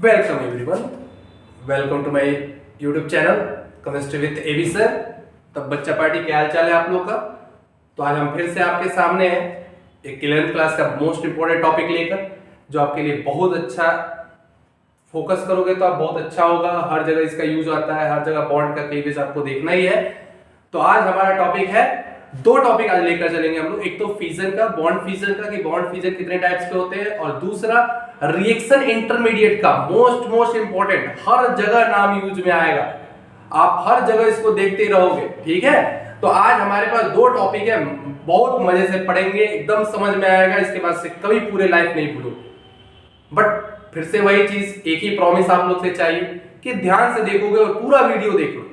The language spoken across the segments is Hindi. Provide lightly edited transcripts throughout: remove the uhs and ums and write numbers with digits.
Welcome everyone, welcome to my YouTube channel chemistry with AB sir. तब बच्चा पार्टी, क्या हाल चाल है आप लोग का। तो आज हम फिर से आपके सामने हैं एक 11th क्लास का मोस्ट इंपॉर्टेंट टॉपिक लेकर, जो आपके लिए बहुत अच्छा, फोकस करोगे तो आप बहुत अच्छा होगा। हर जगह इसका यूज आता है, हर जगह बॉन्ड का क्लीवेज आपको देखना ही है। तो आज हमारा टॉपिक है, दो टॉपिक आज लेकर चलेंगे हम लोग। एक तो फिजन का, बॉन्ड फिजन का, कि बॉन्ड फिजन कितने टाइप्स के होते हैं, और दूसरा रिएक्शन इंटरमीडिएट का। मोस्ट इंपॉर्टेंट, हर जगह नाम यूज में आएगा, आप हर जगह इसको देखते रहोगे, ठीक है। तो आज हमारे पास दो टॉपिक है, बहुत मजे से पढ़ेंगे, एकदम समझ में आएगा, इसके बाद से कभी पूरे लाइफ नहीं भूलो। बट फिर से वही चीज, एक ही प्रॉमिस आप लोग से चाहिए कि ध्यान से देखोगे और पूरा वीडियो देखो,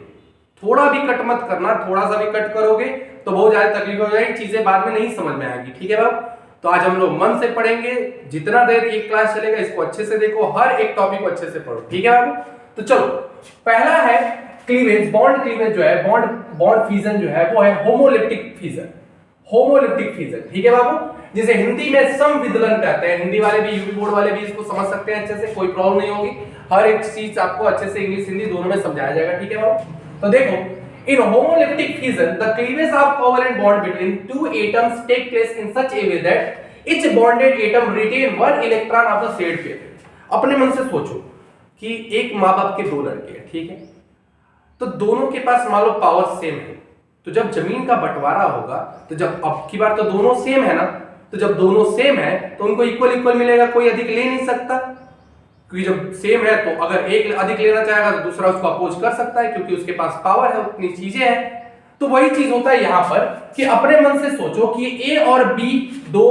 थोड़ा भी कट मत करना। थोड़ा सा भी कट करोगे तो बहुत ज्यादा तकलीफ हो जाएगी, चीजें बाद में नहीं समझ में आएगी, ठीक है बाब। तो आज हम लोग मन से पढ़ेंगे, जितना देर एक क्लास चलेगा इसको अच्छे से देखो, हर एक टॉपिक को अच्छे से पढ़ो, ठीक है बाबू। तो चलो, पहला है क्लीवेज, बॉन्ड क्लीवेज जो है, बॉन्ड फिजन जो है वो है होमोलिप्टिक फिजन। होमोलिप्टिक फिजन, ठीक है बाबू, जिसे हिंदी में समविदलन कहते हैं। हिंदी वाले भी, यूपी बोर्ड वाले भी इसको समझ सकते हैं अच्छे से, कोई प्रॉब्लम नहीं होगी। हर एक चीज आपको अच्छे से इंग्लिश हिंदी दोनों में समझाया जाएगा, ठीक है बाबू। तो देखो, in homoleptic fission the cleavage of covalent bond between two atoms take place in such a way that each bonded atom retain one electron of the shared pair। अपने मन से सोचो कि एक माँ बाप के दो लड़के हैं, ठीक है, तो दोनों के पास मान लो पावर सेम है। तो जब जमीन का बंटवारा होगा, तो जब अब की बार तो दोनों सेम है ना, तो जब दोनों सेम है तो उनको इक्वल मिलेगा, कोई अधिक ले नहीं सकता, क्योंकि जब सेम है तो अगर एक अधिक लेना चाहेगा तो दूसरा उसको अपोज कर सकता है, क्योंकि उसके पास पावर है, उतनी चीजें हैं। तो वही चीज होता है यहां पर कि अपने मन से सोचो कि ए और बी दो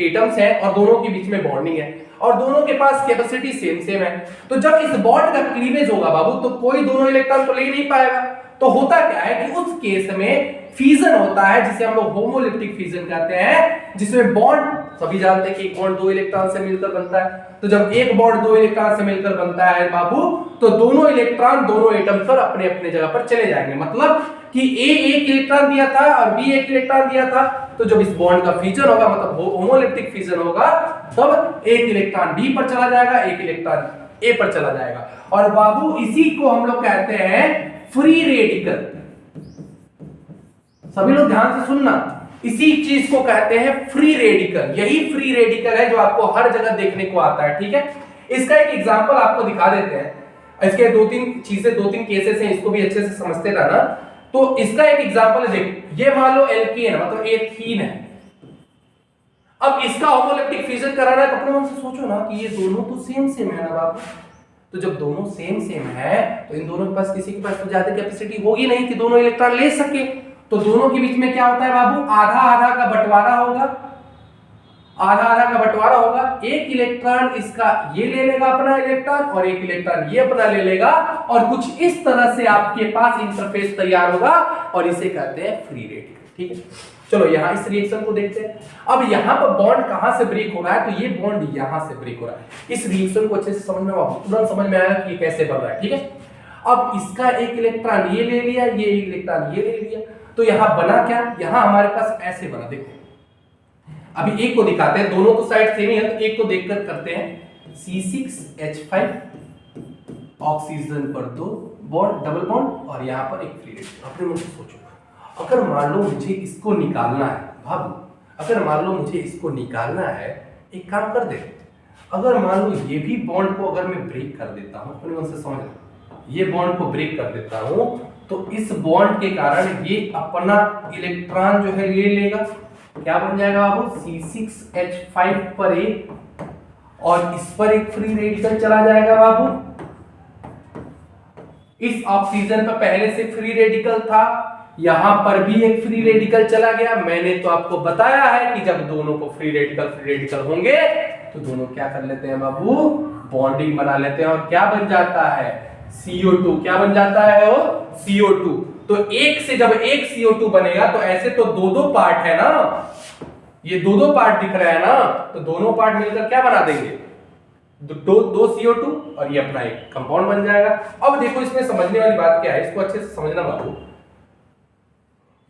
एटम्स हैं और दोनों के बीच में बॉन्डिंग है और दोनों के पास कैपेसिटी सेम है। तो जब इस बॉन्ड का क्लीवेज होगा बाबू, तो कोई दोनों इलेक्ट्रॉन तो ले नहीं पाएगा। तो होता क्या है कि उस केस में फिजन होता है, जिसे हम लोग होमोलिप्टिक फिजन कहते हैं, जिसमें बॉन्ड, सभी जानते हैं कि एक बॉन्ड दो इलेक्ट्रॉन से मिलकर बनता है। तो जब एक बॉन्ड दो इलेक्ट्रॉन से मिलकर बनता है बाबू, तो दोनों इलेक्ट्रॉन दोनों एटम पर अपने अपने जगह पर चले जाएंगे। मतलब कि ए एक इलेक्ट्रॉन दिया था और बी एक इलेक्ट्रॉन दिया था, तो जब इस बॉन्ड का फिजन होगा, मतलब होमोलिप्टिक फिजन होगा, तब एक इलेक्ट्रॉन बी पर चला जाएगा, एक इलेक्ट्रॉन ए पर चला जाएगा। और बाबू इसी को हम लोग कहते हैं फ्री रेडिकल। सभी लोग ध्यान से सुनना, इसी चीज को कहते हैं फ्री रेडिकल। यही फ्री रेडिकल है जो आपको हर जगह देखने को आता है, ठीक है। इसका एक एग्जांपल आपको दिखा देते हैं। इसके दो तीन केसेस हैं, इसको भी अच्छे से समझते रहना। तो इसका एक एग्जांपल है, देखो, ये मान लो एल्कीन है, मतलब एथीन है। अब इसका होमोलिप्टिक फिजन कराना है तो अपने मन से सोचो ना कि ये दोनों तो सेम है ना बाबू। तो जब दोनों सेम है तो इन दोनों के पास, किसी के पास तो ज्यादा कैपेसिटी होगी नहीं कि दोनों इलेक्ट्रॉन ले सके। तो दोनों के बीच में क्या होता है बाबू, आधा आधा का बंटवारा होगा। आधा आधा का बंटवारा होगा, एक इलेक्ट्रॉन इसका ये ले लेगा अपना इलेक्ट्रॉन, और एक इलेक्ट्रॉन ये अपना ले लेगा, और कुछ इस तरह से आपके पास इंटरफेस तैयार होगा, और इसे कहते हैं फ्री रेडिकल, ठीक है। चलो यहां इस रिएक्शन को देखते हैं। अब यहां पर बॉन्ड कहां से ब्रेक हो रहा है, तो ये बॉन्ड यहां से ब्रेक हो रहा है। इस रिएक्शन को अच्छे से समझ में तुरंत समझ में आया कि ये कैसे बन रहा है, ठीक है। अब इसका एक इलेक्ट्रॉन ये ले लिया, ये एक इलेक्ट्रॉन ये ले लिया, तो यहां बना क्या, यहां हमारे पास ऐसे बना। देखो अभी एक को दिखाते हैं, दोनों तो साइड सेम ही है, तो एक को देखकर करते हैं। C6H5 ऑक्सीजन पर दो बॉन्ड, डबल बॉन्ड, और यहां पर एक फ्री रेडिकल। अपने मन से सोचो, अगर मान लो मुझे इसको निकालना है बाबू, अगर मान लो मुझे इसको निकालना है, एक काम कर दे, अगर मान लो ये भी बॉन्ड को अगर मैं ब्रेक कर देता हूं, अपने मन से समझ, ये बॉन्ड को ब्रेक कर देता हूं, तो इस बॉन्ड के कारण ये अपना इलेक्ट्रॉन जो है ले लेगा, क्या बन जाएगा बाबू, C6H5 पर एक, और इस पर एक फ्री रेडिकल चला जाएगा बाबू। इस ऑक्सीजन पर पहले से फ्री रेडिकल था, यहां पर भी एक फ्री रेडिकल चला गया। मैंने तो आपको बताया है कि जब दोनों को फ्री रेडिकल होंगे तो दोनों क्या कर लेते हैं बाबू, बॉन्डिंग बना लेते हैं, और क्या बन जाता है, CO2। क्या बन जाता है वो, CO2। तो एक से जब एक CO2 बनेगा, तो ऐसे तो दो पार्ट है ना, ये दो पार्ट दिख रहा है ना, तो दोनों पार्ट मिलकर क्या बना देंगे, दो CO2, और ये अपना एक कंपाउंड बन जाएगा। अब देखो इसमें समझने वाली बात क्या है, इसको अच्छे से समझना बाबू।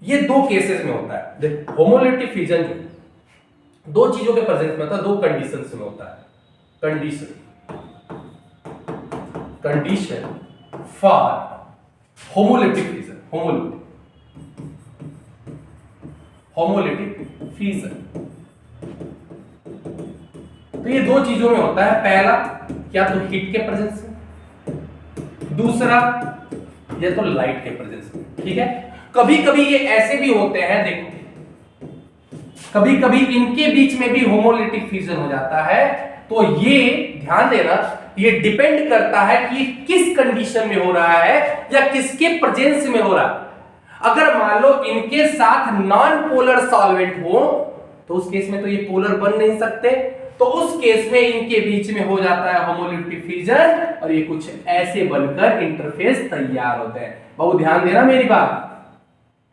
ये दो केसेस में होता है। देखो होमोलिप्टिक फिजन दो चीजों के प्रेजेंस में होता है, दो कंडीशंस में होता है। Condition condition for homolytic fusion, homolytic fusion. तो ये दो चीजों में होता है, पहला या तो हीट के प्रेजेंस में, दूसरा या तो लाइट के प्रेजेंस में। ठीक है, कभी कभी ये ऐसे भी होते हैं, देखो कभी कभी इनके बीच में भी होमोलिटिक फ्यूजन हो जाता है। तो ये ध्यान देना, ये डिपेंड करता है कि किस कंडीशन में हो रहा है या किसके प्रेजेंस में हो रहा है। अगर मान लो इनके साथ नॉन पोलर सॉल्वेंट हो तो उस केस में तो ये पोलर बन नहीं सकते, तो उस केस में इनके बीच में हो जाता है होमोलिटिक फ्यूजन और ये कुछ ऐसे बनकर इंटरफेस तैयार होते हैं। बहुत ध्यान देना मेरी बात,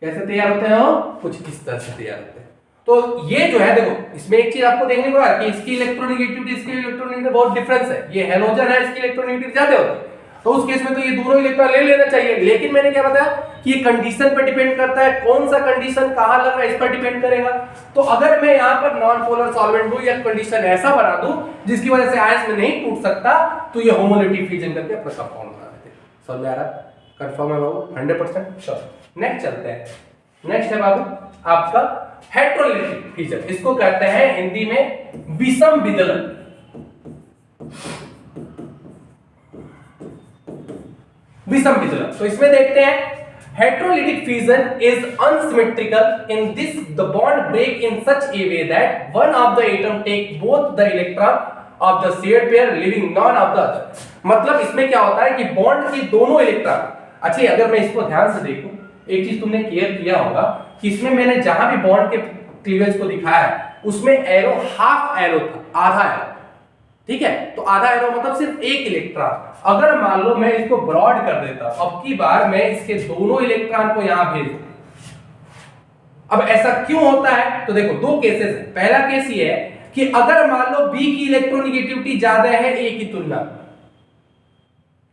कैसे तैयार होते हैं वो, कुछ इस तरह से तैयार होते हैं। तो ये जो है, देखो इसमें एक चीज आपको देखने को आ कि इसकी इलेक्ट्रोनेगेटिविटी इसकी इलेक्ट्रोनेगेटिविटी बहुत डिफरेंस है। ये हैलोजन है, इसकी इलेक्ट्रोनेगेटिविटी ज्यादा होती है, तो उस केस में तो ये दोनों इलेक्ट्रॉन ले लेना चाहिए। लेकिन मैंने क्या बताया कि ये कंडीशन पर डिपेंड करता है, कौन सा कंडीशन कहां लग रहा है इस पर डिपेंड करेगा। तो अगर मैं यहां पर नॉन पोलर सॉल्वेंट दूं या कंडीशन ऐसा बना दूं जिसकी वजह से आयंस में नहीं टूट सकता, तो ये होमोलिटिक फ्यूजन करके अपना कंपाउंड बना देते हैं। समझ में आ रहा है? कंफर्म है बाबू? 100% श्योर। नेक्स्ट चलते हैं। नेक्स्ट है बाबू आपका हेटेरोलिटिक फ्यूजन, इसको कहते हैं हिंदी में विषम विदलन। विषम विदलन, तो इसमें देखते हैं heterolytic fusion is unsymmetrical in this the bond break in such a way that one of the atom take both the electron of the shared pair leaving none of the other. मतलब इसमें क्या होता है कि बॉन्ड के दोनों इलेक्ट्रॉन, अच्छा अगर मैं इसको ध्यान से देखूं, एक चीज तुमने क्लियर किया होगा कि इसमें मैंने जहां भी बॉन्ड के क्लीवेज को दिखाया है उसमें एरो हाफ एरो था, आधा एरो। ठीक है, तो आधा एरो मतलब सिर्फ एक इलेक्ट्रॉन। अगर मान लो मैं इसको ब्रॉड कर देता, अब की बार मैं इसके दोनों इलेक्ट्रॉन को यहां भेज दूं। अब ऐसा क्यों होता है? तो देखो दो केसेस है। पहला केस ये है कि अगर मान लो बी की इलेक्ट्रोनेगेटिविटी ज्यादा है ए की तुलना में,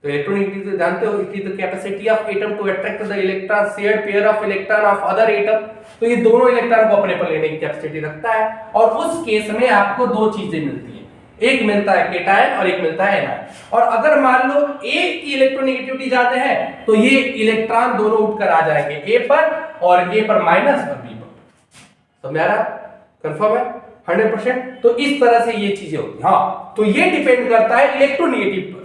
तो इलेक्ट्रोनेगेटिविटी जानते हो, it is the capacity of atom to attract the electron shared pair of electron of other atom. तो ये दोनों इलेक्ट्रॉन को अपने पर लेने की कैपेसिटी रखता है। और उस केस में आपको दो चीजें मिलती हैं, एक मिलता है केटायन और एक मिलता है एनायन। और अगर मान लो ए की इलेक्ट्रोनेगेटिविटी ज्यादा है तो ये इलेक्ट्रॉन दोनों उठकर आ जाएंगे ए पर, और ए पर माइनस और बी पर। समझ आ रहा? कंफर्म है? 100%। तो इस तरह से ये चीजें होती हैं। हाँ, तो ये डिपेंड करता है इलेक्ट्रोनेगेटिव पर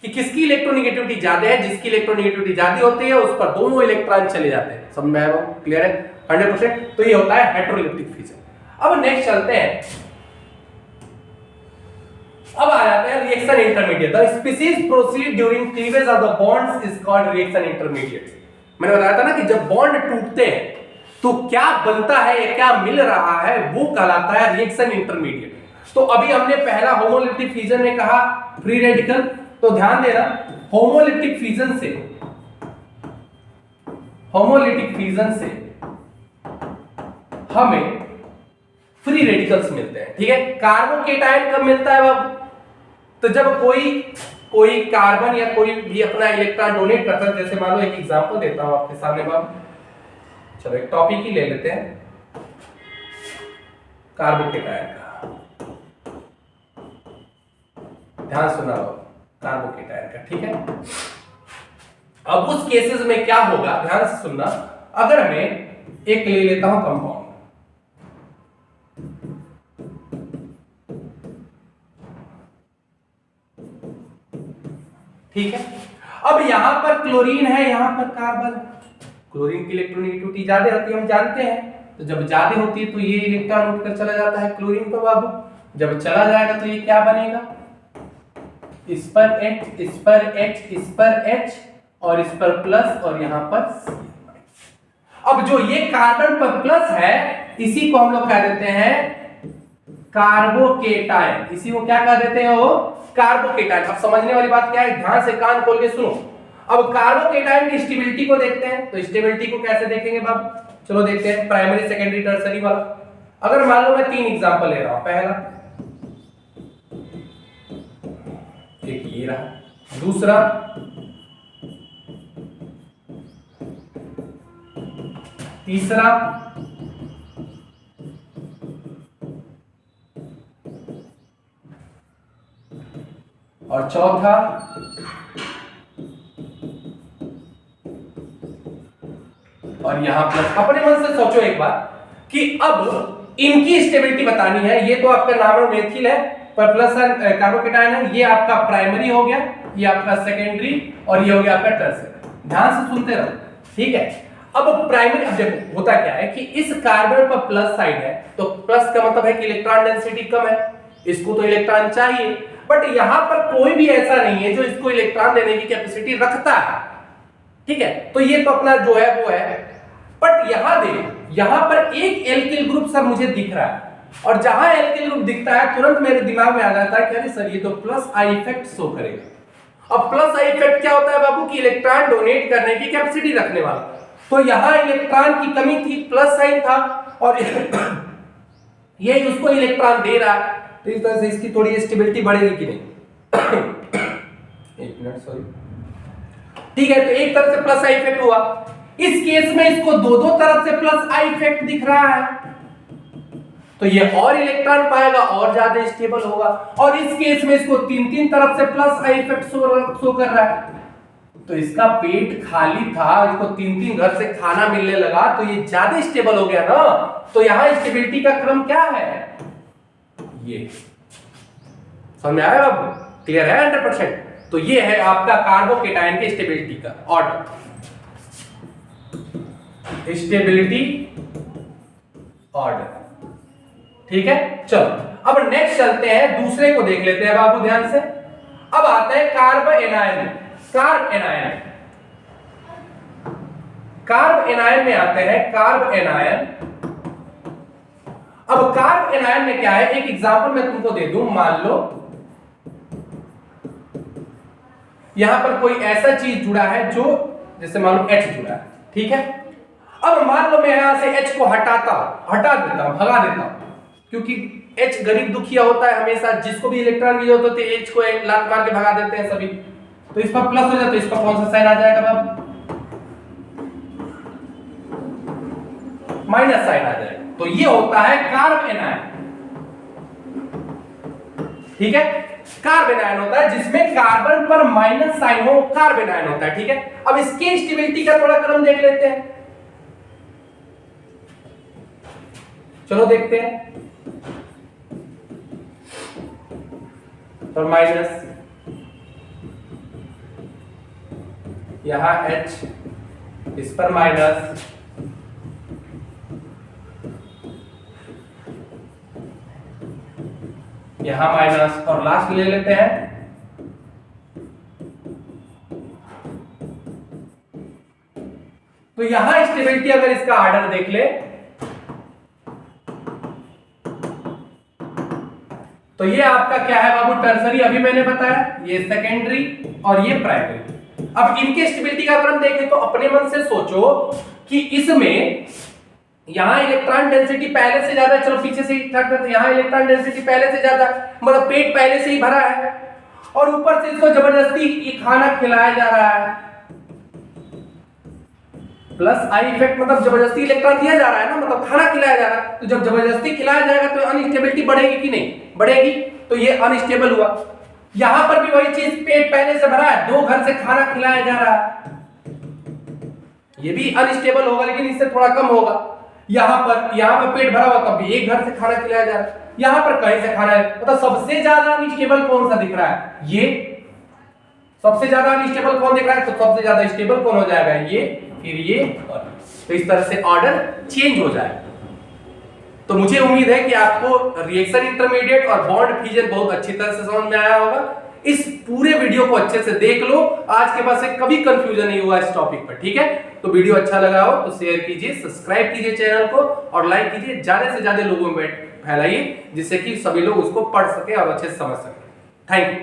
कि किसकी इलेक्ट्रोनेगेटिविटी ज्यादा है। जिसकी इलेक्ट्रोनेगेटिविटी ज्यादा होती है उस पर दोनों इलेक्ट्रॉन चले जाते हैं। समझ में आया? क्लियर है? 100%। तो ये होता है हेटेरोलिटिक फ्यूजन। अब नेक्स्ट चलते हैं, अब आ जाते हैं reaction intermediate. The species proceed during cleavage of the bonds is called reaction intermediate. मैंने बताया था ना कि जब बॉन्ड टूटते हैं तो क्या बनता है या क्या मिल रहा है वो कहलाता है रिएक्शन इंटरमीडिएट। तो अभी हमने पहला होमोलिटिक फ्यूजन में कहा फ्री रेडिकल, तो ध्यान देना होमोलिटिक फ्यूजन से हमें फ्री रेडिकल्स मिलते हैं। ठीक है, कार्बोकेटायन कब मिलता है बाबू? तो जब कोई कार्बन या कोई भी अपना इलेक्ट्रॉन डोनेट करता है। जैसे मान लो एक एग्जांपल देता हूं आपके सामने बाबू, चलो एक टॉपिक ही ले लेते हैं कार्बोकेटायन का, ध्यान सुना लो कार्बोकेटायन का। ठीक है, अब उस केसेस में क्या होगा ध्यान से सुनना। अगर मैं एक ले लेता हूं कंपाउंड, ठीक है, अब यहां पर क्लोरीन है, यहां पर कार्बन। क्लोरीन की इलेक्ट्रोनेगेटिविटी ज्यादा होती है हम जानते हैं, तो जब ज्यादा होती है तो ये इलेक्ट्रॉन उठकर चला जाता है क्लोरीन पर बाबू। जब चला जाएगा तो ये क्या बनेगा? इस पर H, इस पर H, इस पर H और इस पर प्लस और यहां पर C। अब जो ये कार्बन पर प्लस है इसी को हम लोग कह देते हैं कार्बोकेटायन। इसी को क्या कह देते हैं? वो कार्बोकेटायन। अब समझने वाली बात क्या है, ध्यान से कान खोल के सुनो। अब कार्बोकेटायन की स्टेबिलिटी को देखते हैं, तो स्टेबिलिटी को कैसे देखेंगे बाबू? चलो देखते हैं प्राइमरी सेकेंडरी टर्सरी वाला। अगर मान लो मैं 3 एग्जांपल ले रहा हूं, पहला एक ये रहा, दूसरा तीसरा और चौथा और यहाँ प्लस। अपने मन से सोचो एक बार कि अब इनकी स्टेबिलिटी बतानी है। ये तो आपका नॉर्मल मेथिल है पर प्लस कार्बोकेटायन है, ये आपका प्राइमरी हो गया, ये आपका सेकेंडरी और ये हो गया आपका टर्शियरी। ध्यान से सुनते रहो, ठीक है। अब प्राइमरी, अब देखो होता क्या है कि इस कार्बन पर प्लस साइड है तो प्लस का मतलब है कि इलेक्ट्रॉन डेंसिटी कम है, इसको तो इलेक्ट्रॉन चाहिए, बट यहां पर कोई भी ऐसा नहीं है जो इसको इलेक्ट्रॉन देने की कैपेसिटी रखता है, ठीक है। तो ये तो अपना जो है वो है, बट यहां देखो यहां पर एक एल्किल ग्रुप सर मुझे दिख रहा है, और जहां एल्किल ग्रुप दिखता है तुरंत मेरे दिमाग में आ जाता है कि अरे सर ये तो प्लस आई इफेक्ट शो करेगा। अब प्लस आई इफेक्ट क्या होता है बाबू की इलेक्ट्रॉन डोनेट करने की कैपेसिटी रखने वाला, तो यहां इलेक्ट्रॉन की कमी थी, प्लस साइन था, और ये उसको इलेक्ट्रॉन दे रहा है, तो इस तरह से इसकी थोड़ी स्टेबिलिटी बढ़ेगी कि नहीं। एक मिनट सॉरी, ठीक है। तो एक तरफ से प्लस आई इफेक्ट हुआ, इस केस में इसको दो तरफ से प्लस आई इफेक्ट दिख रहा है, तो ये और इलेक्ट्रॉन पाएगा और ज्यादा स्टेबल होगा, और इस केस में इसको तीन तरफ से प्लस आई इफेक्ट शो कर रहा है, तो इसका पेट खाली था, इसको तीन घर से खाना मिलने लगा, तो ये ज्यादा स्टेबल हो गया ना। तो यहां स्टेबिलिटी का क्रम क्या है, ये समझ में आया अब, क्लियर है 100%। तो ये है आपका कार्बोकेटायन के स्टेबिलिटी का ऑर्डर, स्टेबिलिटी ऑर्डर, ठीक है। चलो अब नेक्स्ट चलते हैं, दूसरे को देख लेते हैं बाबू ध्यान से। अब आता है carb anion. Carb anion, carb anion में आते हैं कार्ब एनायन। अब कार्ब एनायन में क्या है, एक एग्जांपल मैं तुमको दे दूं, मान लो यहां पर कोई ऐसा चीज जुड़ा है जो, जैसे मान लो H जुड़ा है, ठीक है। अब मान लो मैं यहां से H को हटा देता हूं, भगा देता हूं, क्योंकि H गरीब दुखिया होता है हमेशा, जिसको भी इलेक्ट्रॉन की जरूरत होती है H को लात मार के भगा देते हैं सभी, तो इस पर प्लस हो जाता है, इसका कौन सा साइन आ जाएगा बाबू, माइनस साइन आ जाएगा। तो ये होता है कार्ब एनायन, ठीक है। कार्ब एनायन होता है जिसमें कार्बन पर माइनस साइन हो, कार्ब एनायन होता है, ठीक है। अब इसके स्टेबिलिटी का थोड़ा क्रम देख लेते हैं, चलो देखते हैं। तो माइनस, यहां H, इस पर माइनस, यहां माइनस, और लास्ट ले लेते हैं तो यहां स्टेबिलिटी अगर इसका ऑर्डर देख ले तो ये आपका क्या है बाबू, टर्सरी अभी मैंने बताया, ये सेकेंडरी और ये प्राइमरी। अब इनके स्टेबिलिटी का क्रम देखें तो अपने मन से सोचो कि इसमें यहां इलेक्ट्रॉन डेंसिटी पहले से ज्यादा, चलो पीछे से ही स्टार्ट करते हैं, यहां इलेक्ट्रॉन डेंसिटी पहले से ज्यादा, मतलब पेट पहले से ही भरा है, और ऊपर से इसको जबरदस्ती ये खाना खिलाया जा रहा है, प्लस आई इफेक्ट मतलब जबरदस्ती इलेक्ट्रॉन दिया जा रहा है ना, मतलब खाना खिलाया जा रहा है, तो जब जबरदस्ती खिलाया जाएगा तो अनस्टेबिलिटी बढ़ेगी कि नहीं बढ़ेगी, तो ये अनस्टेबल हुआ। यहां पर भी वही चीज, पेट पहले से भरा है, दो घर से खाना खिलाया जा रहा है, ये भी अनस्टेबल होगा लेकिन इससे थोड़ा कम होगा। यहां पर पेट भरा हुआ तब भी एक घर से खाना खिलाया जा रहा है, यहां पर कहीं से खाना है, मतलब सबसे ज्यादा अनस्टेबल कौन सा दिख रहा है, ये सबसे ज्यादा अनस्टेबल कौन दिख रहा है, तो सबसे ज्यादा स्टेबल कौन हो जाएगा, ये, फिर ये, और तो इस तरह से ऑर्डर चेंज हो जाएगा। तो मुझे उम्मीद है कि आपको रिएक्शन इंटरमीडिएट और बॉन्ड फ्यूजन बहुत अच्छी तरह से समझ में आया होगा। इस पूरे वीडियो को अच्छे से देख लो, आज के बाद से कभी कंफ्यूजन नहीं हुआ इस टॉपिक पर, ठीक है। तो वीडियो अच्छा लगा हो तो शेयर कीजिए, सब्सक्राइब कीजिए चैनल को, और लाइक कीजिए, ज्यादा से ज्यादा लोगों में फैलाइए, जिससे कि सभी लोग उसको पढ़ सके और अच्छे से समझ सके। Thank you.